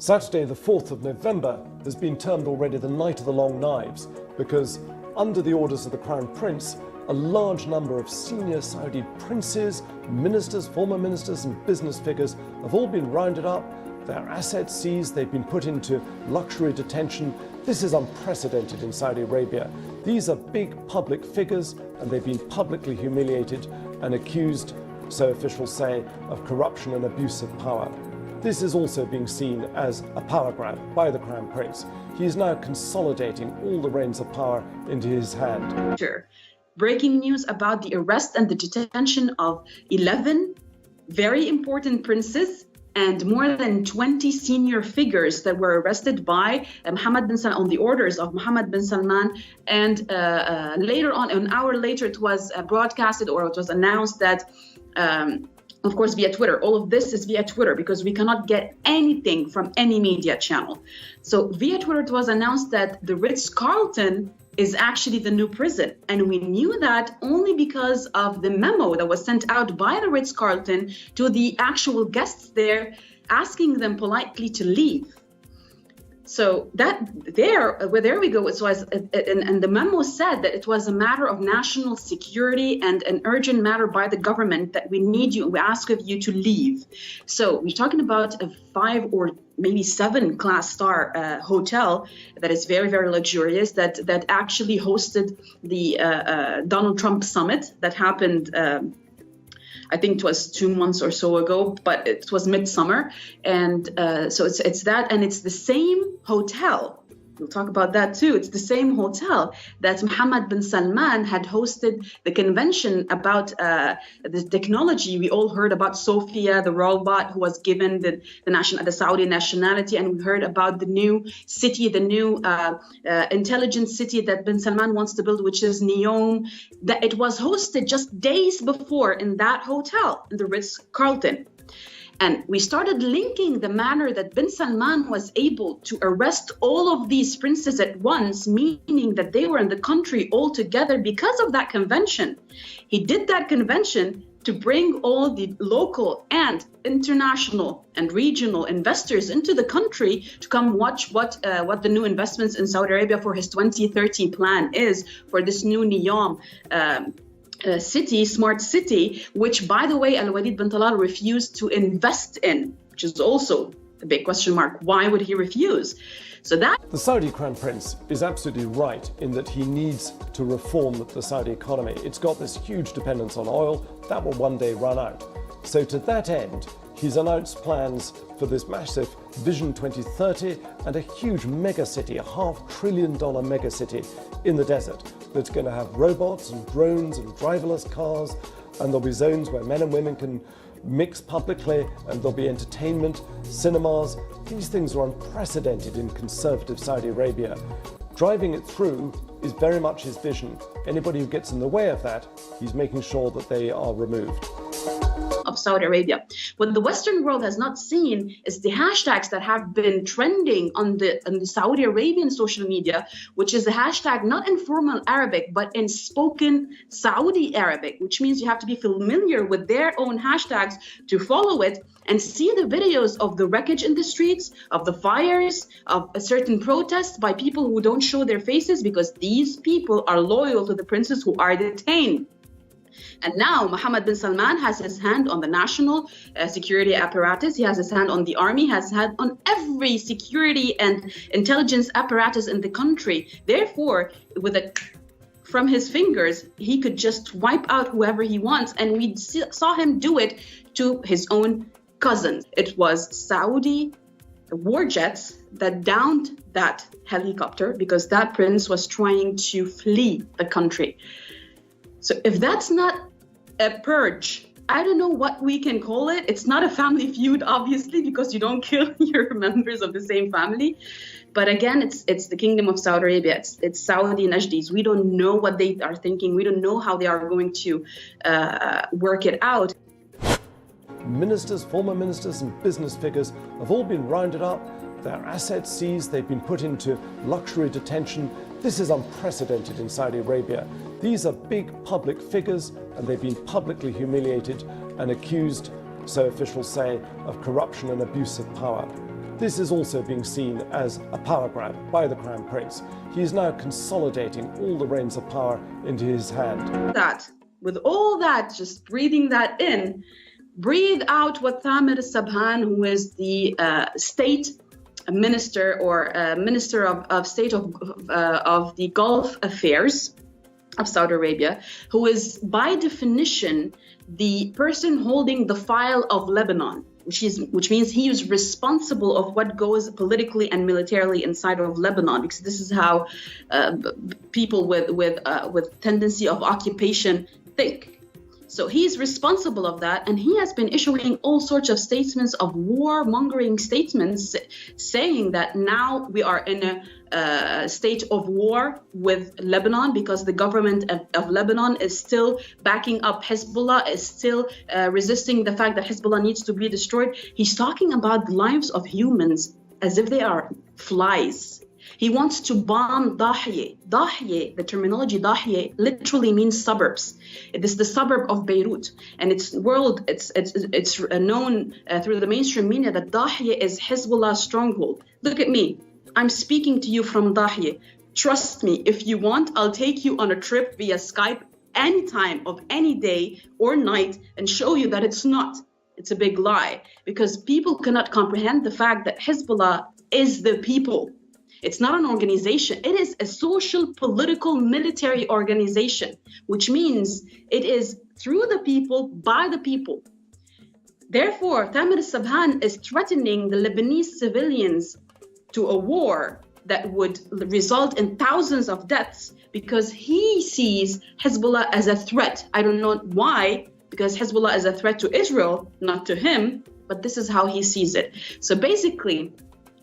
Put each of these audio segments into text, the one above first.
Saturday, the 4th of November, has been termed already the night of the long knives because, under the orders of the Crown Prince, a large number of senior Saudi princes, ministers, former ministers and business figures have all been rounded up, their assets seized, they've been put into luxury detention. This is unprecedented in Saudi Arabia. These are big public figures and they've been publicly humiliated and accused, so officials say, of corruption and abuse of power. This is also being seen as a power grab by the Crown Prince. He is now consolidating all the reins of power into his hand. Breaking news about the arrest and the detention of 11 very important princes and more than 20 senior figures that were arrested by Mohammed bin Salman on the orders of Mohammed bin Salman. And later on, an hour later, it was broadcasted, or it was announced that of course, via Twitter. All of this is via Twitter because we cannot get anything from any media channel. So via Twitter, it was announced that the Ritz-Carlton is actually the new prison. And we knew that only because of the memo that was sent out by the Ritz-Carlton to the actual guests there, asking them politely to leave. So there we go. It was, and the memo said that it was a matter of national security and an urgent matter by the government that we need you, we ask of you to leave. So we're talking about a 5 or maybe 7 class star hotel that is very, very luxurious, that actually hosted the Donald Trump summit that happened I think it was 2 months or so ago, but it was midsummer. And so it's that, and it's the same hotel. We'll talk about that too. It's the same hotel that Mohammed bin Salman had hosted the convention about the technology. We all heard about Sophia, the robot who was given the Saudi nationality, and we heard about the new city, the new intelligent city that bin Salman wants to build, which is Neom. That it was hosted just days before in that hotel, in the Ritz-Carlton. And we started linking the manner that bin Salman was able to arrest all of these princes at once, meaning that they were in the country all together because of that convention. He did that convention to bring all the local and international and regional investors into the country to come watch what the new investments in Saudi Arabia for his 2030 plan is for this new Neom city, smart city, which, by the way, Al-Walid bin Talal refused to invest in, which is also a big question mark. Why would he refuse? So that the Saudi Crown Prince is absolutely right in that he needs to reform the Saudi economy. It's got this huge dependence on oil that will one day run out. So to that end, he's announced plans for this massive Vision 2030 and a huge mega city, a $500 billion mega city in the desert that's going to have robots and drones and driverless cars, and there'll be zones where men and women can mix publicly, and there'll be entertainment, cinemas. These things are unprecedented in conservative Saudi Arabia. Driving it through is very much his vision. Anybody who gets in the way of that, he's making sure that they are removed. Of Saudi Arabia. What the Western world has not seen is the hashtags that have been trending on the Saudi Arabian social media, which is the hashtag not in formal Arabic, but in spoken Saudi Arabic, which means you have to be familiar with their own hashtags to follow it and see the videos of the wreckage in the streets, of the fires, of a certain protests by people who don't show their faces because these people are loyal to the princes who are detained. And now Mohammed bin Salman has his hand on the national security apparatus. He has his hand on the army, has his hand on every security and intelligence apparatus in the country. Therefore, from his fingers, he could just wipe out whoever he wants. And we saw him do it to his own cousins. It was Saudi war jets that downed that helicopter because that prince was trying to flee the country. So if that's not a purge, I don't know what we can call it. It's not a family feud, obviously, because you don't kill your members of the same family. But again, it's the Kingdom of Saudi Arabia. It's Saudi Najdis. We don't know what they are thinking. We don't know how they are going to work it out. Ministers, former ministers and business figures have all been rounded up, their assets seized, they've been put into luxury detention. This is unprecedented in Saudi Arabia. These are big public figures and they've been publicly humiliated and accused, so officials say, of corruption and abuse of power. This is also being seen as a power grab by the Crown Prince. He is now consolidating all the reins of power into his hand. With all that, just breathing that in, breathe out what Thamir al-Sabhan, who is the state minister or minister of state of the Gulf affairs of Saudi Arabia, who is by definition the person holding the file of Lebanon, which means he is responsible of what goes politically and militarily inside of Lebanon, because this is how people with tendency of occupation think. So he's responsible of that, and he has been issuing all sorts of statements of warmongering statements, saying that now we are in a state of war with Lebanon because the government of Lebanon is still backing up Hezbollah, is still resisting the fact that Hezbollah needs to be destroyed. He's talking about the lives of humans as if they are flies. He wants to bomb Dahieh. Dahieh, the terminology Dahieh literally means suburbs. It is the suburb of Beirut, and it's known through the mainstream media that Dahieh is Hezbollah's stronghold. Look at me. I'm speaking to you from Dahieh. Trust me, if you want, I'll take you on a trip via Skype any time of any day or night and show you that it's not. It's a big lie, because people cannot comprehend the fact that Hezbollah is the people. It's not an organization. It is a social, political, military organization, which means it is through the people, by the people. Therefore, Thamir al-Sabhan is threatening the Lebanese civilians to a war that would result in thousands of deaths because he sees Hezbollah as a threat. I don't know why, because Hezbollah is a threat to Israel, not to him, but this is how he sees it. So basically,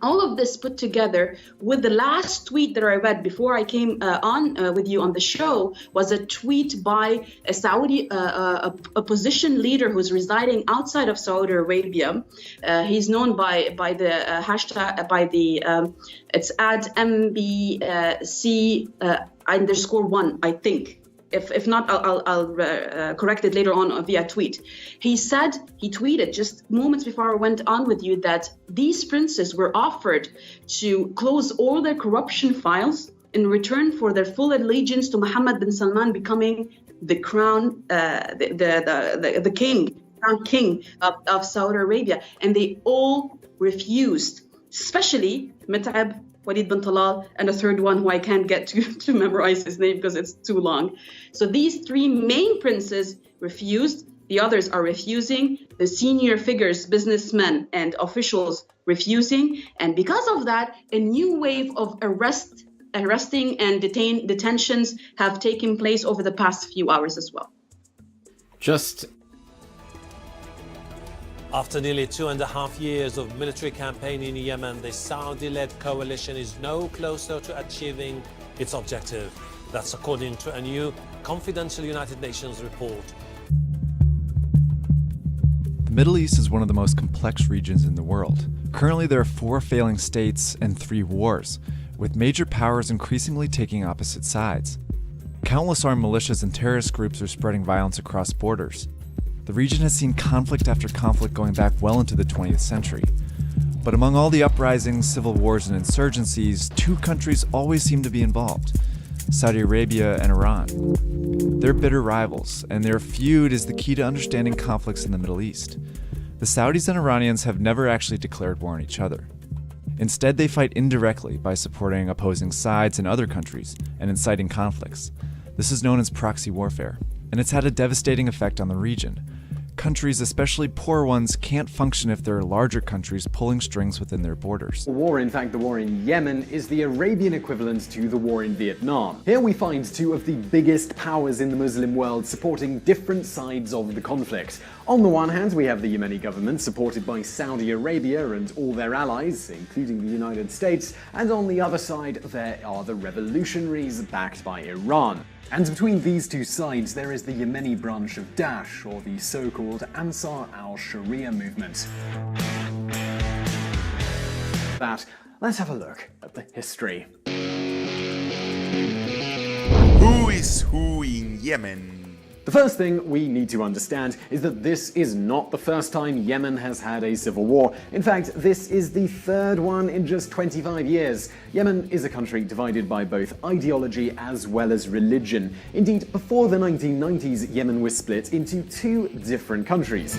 all of this put together with the last tweet that I read before I came on with you on the show was a tweet by a Saudi opposition leader who's residing outside of Saudi Arabia. He's known by the hashtag, it's @MBC_1, I think. If not, I'll correct it later on via tweet. He tweeted just moments before I went on with you that these princes were offered to close all their corruption files in return for their full allegiance to Mohammed bin Salman becoming the crown, the crown king of Saudi Arabia. And they all refused, especially Mit'ab, Walid bin Talal, and a third one who I can't get to memorize his name because it's too long. So these three main princes refused. The others are refusing. The senior figures, businessmen and officials refusing. And because of that, a new wave of arresting and detentions have taken place over the past few hours as well. After nearly 2.5 years of military campaign in Yemen, the Saudi-led coalition is no closer to achieving its objective. That's according to a new confidential United Nations report. The Middle East is one of the most complex regions in the world. Currently, there are 4 failing states and 3 wars, with major powers increasingly taking opposite sides. Countless armed militias and terrorist groups are spreading violence across borders. The region has seen conflict after conflict going back well into the 20th century. But among all the uprisings, civil wars, and insurgencies, 2 countries always seem to be involved: Saudi Arabia and Iran. They're bitter rivals, and their feud is the key to understanding conflicts in the Middle East. The Saudis and Iranians have never actually declared war on each other. Instead, they fight indirectly by supporting opposing sides in other countries and inciting conflicts. This is known as proxy warfare, and it's had a devastating effect on the region. Countries, especially poor ones, can't function if there are larger countries pulling strings within their borders. The war in Yemen, is the Arabian equivalent to the war in Vietnam. Here we find 2 of the biggest powers in the Muslim world supporting different sides of the conflict. On the one hand, we have the Yemeni government supported by Saudi Arabia and all their allies, including the United States, and on the other side there are the revolutionaries backed by Iran. And between these 2 sides, there is the Yemeni branch of Daesh, or the so-called Ansar al-Sharia movement. Let's have a look at the history. Who is who in Yemen? The first thing we need to understand is that this is not the first time Yemen has had a civil war. In fact, this is the third one in just 25 years. Yemen is a country divided by both ideology as well as religion. Indeed, before the 1990s, Yemen was split into two different countries.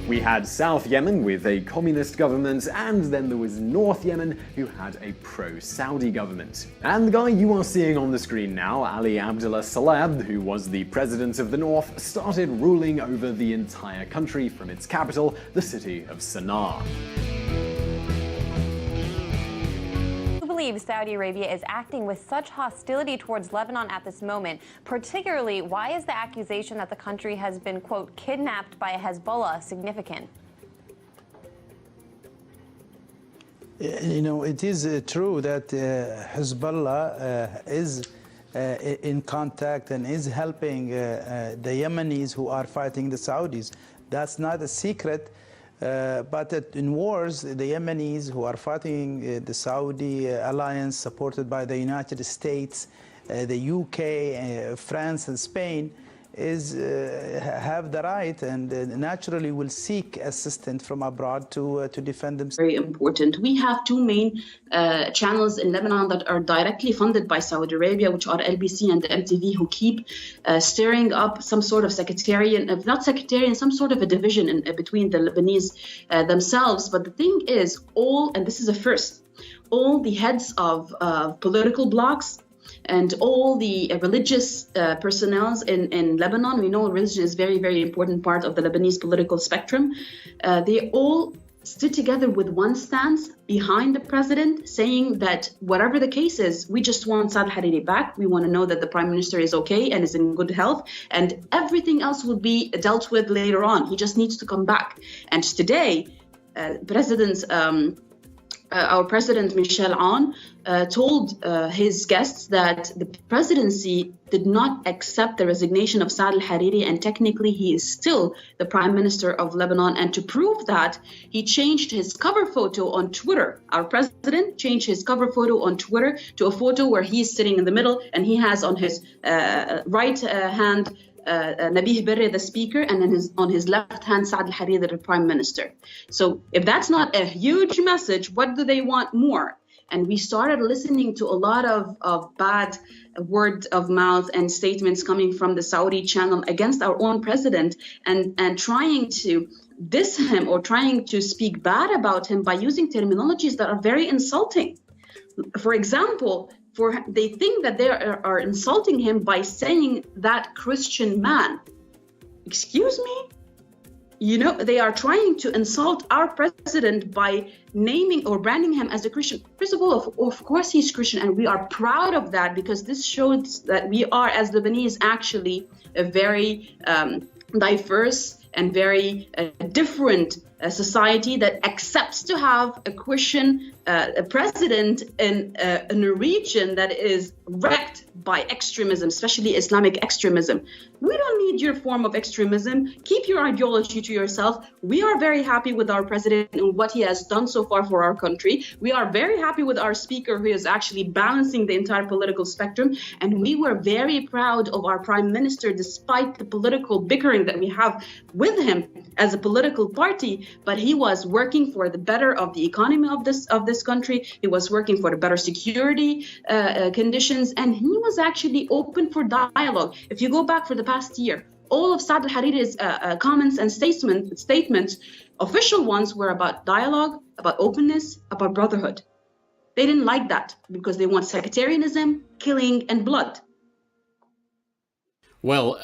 We had South Yemen with a communist government, and then there was North Yemen who had a pro-Saudi government. And the guy you are seeing on the screen now, Ali Abdullah Saleh, who was the president of the North, started ruling over the entire country from its capital, the city of Sana'a. Believe Saudi Arabia is acting with such hostility towards Lebanon at this moment? Particularly, why is the accusation that the country has been, quote, kidnapped by Hezbollah significant? It is true that Hezbollah is in contact and is helping the Yemenis who are fighting the Saudis. That's not a secret. But in wars, the Yemenis who are fighting the Saudi alliance supported by the United States, the UK, France and Spain have the right and naturally will seek assistance from abroad to defend themselves. Very important. We have two main channels in Lebanon that are directly funded by Saudi Arabia, which are LBC and MTV, who keep stirring up some sort of sectarian, if not sectarian, some sort of a division between the Lebanese themselves. But the thing is, and this is a first, all the heads of political blocs and all the religious personnel in Lebanon, we know religion is a very, very important part of the Lebanese political spectrum. They all stood together with one stance behind the president, saying that whatever the case is, we just want Saad Hariri back. We want to know that the prime minister is okay and is in good health, and everything else will be dealt with later on. He just needs to come back. And today, our president, Michel Aoun, told his guests that the presidency did not accept the resignation of Saad al-Hariri, and technically he is still the prime minister of Lebanon. And to prove that, he changed his cover photo on Twitter. Our president changed his cover photo on Twitter to a photo where he's sitting in the middle, and he has on his right hand Nabih Berri, the speaker, and then on his left hand, Saad al-Hariri, the prime minister. So if that's not a huge message, what do they want more? And we started listening to a lot of bad word of mouth and statements coming from the Saudi channel against our own president, and trying to diss him or trying to speak bad about him by using terminologies that are very insulting. For example, they think that they are insulting him by saying that Christian man. Excuse me? They are trying to insult our president by naming or branding him as a Christian. First of all, of course he's Christian, and we are proud of that, because this shows that we are, as Lebanese, actually a very diverse and very different society that accepts to have a Christian president in a region that is wrecked by extremism, especially Islamic extremism. We don't need your form of extremism. Keep your ideology to yourself. We are very happy with our president and what he has done so far for our country. We are very happy with our speaker, who is actually balancing the entire political spectrum. And we were very proud of our prime minister, despite the political bickering that we have with him as a political party. But he was working for the better of the economy of this country. He was working for the better security conditions, and he was actually open for dialogue. If you go back for the past year, all of Saad al-Hariri's comments and statements, official ones, were about dialogue, about openness, about brotherhood. They didn't like that because they want sectarianism, killing, and blood. Well,